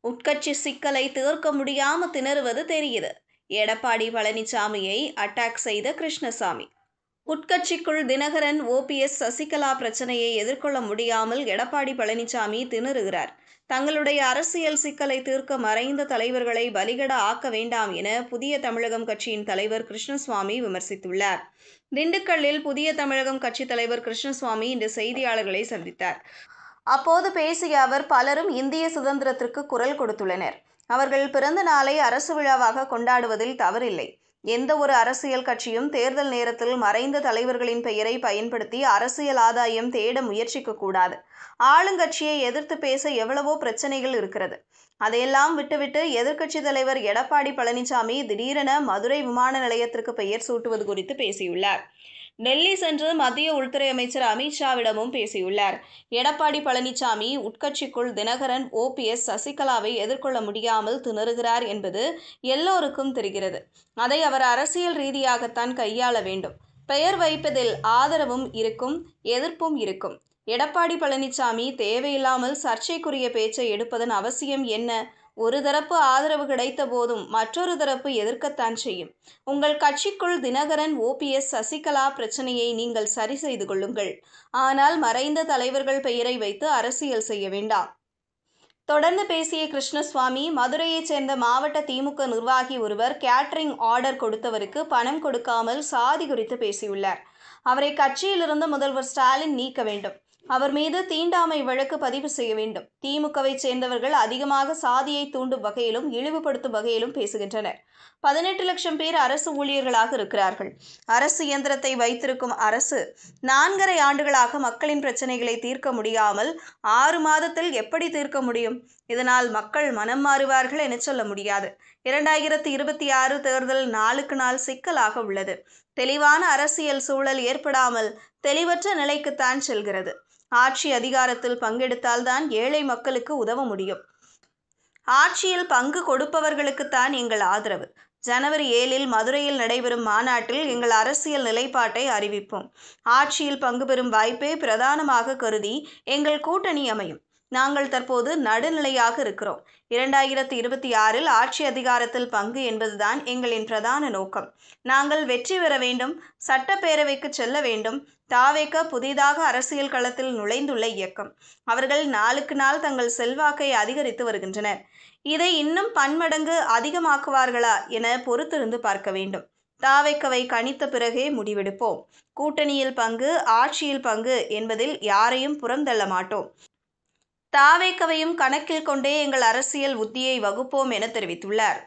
உட்கட்சி சிக்கலை தீர்க்க முடியாம திணறுவது தெரியுது. எடப்பாடி பழனிசாமியை அட்டாக் செய்த கிருஷ்ணசாமி. உட்கட்சிக்குள் தினகரன், ஓபிஎஸ், சசிகலா பிரச்சனையை எதிர்கொள்ள முடியாமல் எடப்பாடி பழனிசாமி திணறுகிறார். தங்களுடைய அரசியல் சிக்கலை தீர்க்க மறைந்த தலைவர்களை பலிகட ஆக்க வேண்டாம் என புதிய தமிழகம் கட்சியின் தலைவர் கிருஷ்ணசுவாமி விமர்சித்துள்ளார். திண்டுக்கல்லில் புதிய தமிழகம் கட்சித் தலைவர் கிருஷ்ணசுவாமி இன்று செய்தியாளர்களை சந்தித்தார். அப்போது பேசிய அவர், பலரும் இந்திய சுதந்திரத்திற்கு குரல் கொடுத்துள்ளனர். அவர்கள் பிறந்த நாளை அரசு விழாவாக கொண்டாடுவதில் தவறில்லை. எந்த ஒரு அரசியல் கட்சியும் தேர்தல் நேரத்தில் மறைந்த தலைவர்களின் பெயரை பயன்படுத்தி அரசியல் ஆதாயம் தேட முயற்சிக்க கூடாது. ஆளுங்கட்சியை எதிர்த்து பேச எவ்வளவோ பிரச்சனைகள் இருக்கிறது. அதையெல்லாம் விட்டுவிட்டு எதிர்க்கட்சி தலைவர் எடப்பாடி பழனிசாமி திடீரென மதுரை விமான நிலையத்திற்கு பெயர் சூட்டுவது குறித்து பேசியுள்ளார். டெல்லி சென்று மத்திய உள்துறை அமைச்சர் அமித்ஷாவிடமும் பேசியுள்ளார். எடப்பாடி பழனிசாமி உட்கட்சிக்குள் தினகரன், ஓபிஎஸ், சசிகலாவை எதிர்கொள்ள முடியாமல் திணறுகிறார் என்பது எல்லோருக்கும் தெரிகிறது. அதை அவர் அரசியல் ரீதியாகத்தான் கையாள வேண்டும். பெயர் வைப்பதில் ஆதரவும் இருக்கும், எதிர்ப்பும் இருக்கும். எடப்பாடி பழனிசாமி தேவையில்லாமல் சர்ச்சைக்குரிய பேச்சை எடுப்பதன் அவசியம் என்ன? ஒரு தரப்பு ஆதரவு கிடைத்த போதும் மற்றொரு தரப்பு எதிர்க்கத்தான் செய்யும். உங்கள் கட்சிக்குள் தினகரன், ஓபிஎஸ், சசிகலா பிரச்சனையை நீங்கள் சரி செய்து கொள்ளுங்கள். ஆனால் மறைந்த தலைவர்கள் பெயரை வைத்து அரசியல் செய்ய வேண்டாம். தொடர்ந்து பேசிய கிருஷ்ணசுவாமி, மதுரையைச் சேர்ந்த மாவட்ட திமுக நிர்வாகி ஒருவர் கேட்டரிங் ஆர்டர் கொடுத்தவருக்கு பணம் கொடுக்காமல் சாதி குறித்து பேசியுள்ளார். அவரை கட்சியிலிருந்து முதல்வர் ஸ்டாலின் நீக்க வேண்டும். அவர் மீது தீண்டாமை வழக்கு பதிவு செய்ய வேண்டும். திமுகவை சேர்ந்தவர்கள் அதிகமாக சாதியை தூண்டும் வகையிலும் இழிவுபடுத்தும் வகையிலும் பேசுகின்றனர். 18 லட்சம் பேர் அரசு ஊழியர்களாக இருக்கிறார்கள். அரசு இயந்திரத்தை வைத்திருக்கும் அரசு 4.5 ஆண்டுகளாக மக்களின் பிரச்சனைகளை தீர்க்க முடியாமல் 6 மாதத்தில் எப்படி தீர்க்க முடியும்? இதனால் மக்கள் மனம் மாறுவார்கள் என சொல்ல முடியாது. 2026 தேர்தல் நாளுக்கு நாள் சிக்கலாக உள்ளது. தெளிவான அரசியல் சூழல் ஏற்படாமல் தெளிவற்ற நிலைக்குத்தான் செல்கிறது. ஆட்சி அதிகாரத்தில் பங்கெடுத்தால்தான் ஏழை மக்களுக்கு உதவ முடியும். ஆட்சியில் பங்கு கொடுப்பவர்களுக்குத்தான் எங்கள் ஆதரவு. ஜனவரி 7 மதுரையில் நடைபெறும் மாநாட்டில் எங்கள் அரசியல் நிலைப்பாட்டை அறிவிப்போம். ஆட்சியில் பங்கு பெறும் வாய்ப்பை பிரதானமாக கருதி எங்கள் கூட்டணி அமையும். நாங்கள் தற்போது நடுநிலையாக இருக்கிறோம். 2026 ஆட்சி அதிகாரத்தில் பங்கு என்பதுதான் எங்களின் பிரதான நோக்கம். நாங்கள் வெற்றி பெற வேண்டும், சட்டப்பேரவைக்கு செல்ல வேண்டும். தாவேக புதிதாக அரசியல் களத்தில் நுழைந்துள்ள இயக்கம். அவர்கள் நாளுக்கு நாள் தங்கள் செல்வாக்கை அதிகரித்து வருகின்றனர். இதை இன்னும் பன்மடங்கு அதிகமாக்குவார்களா என பொறுத்திருந்து பார்க்க வேண்டும். தாவேகவை கணித்த பிறகே முடிவெடுப்போம். கூட்டணியில் பங்கு, ஆட்சியில் பங்கு என்பதில் யாரையும் புறந்தள்ள மாட்டோம். தாவேகவையும் கணக்கில் கொண்டே எங்கள் அரசியல் உத்தியை வகுப்போம் என தெரிவித்துள்ளார்.